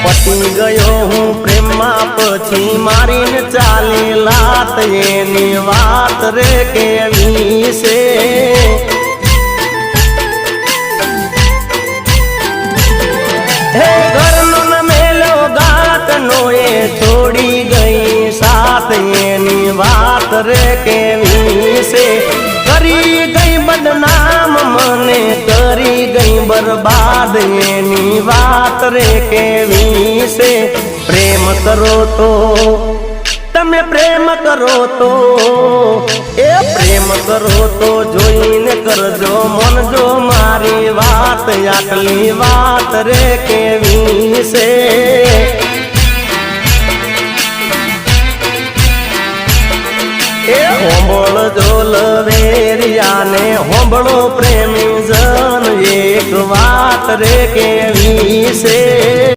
પતી ગયો હું પ્રેમમાં પછી મારીને ચાલી લાત એની વાત રે કેવી છે હે ઘરનો ન મેલો ગાત નો એ છોડી ગઈ સાથ એની વાત રે કેવી છે કરી ગઈ બદનામ મને કરી ગઈ બરબાદ એની વાત રે કેવી છે પ્રેમ કરો તો તમે પ્રેમ કરો તો એ પ્રેમ કરો તો જોઈને કરજો મન જો મારી વાત આટલી વાત રે કેવી છે એ હોંભળજો લવેરિયાને હોંભળો પ્રેમી જન એક વાત રે કેવી છે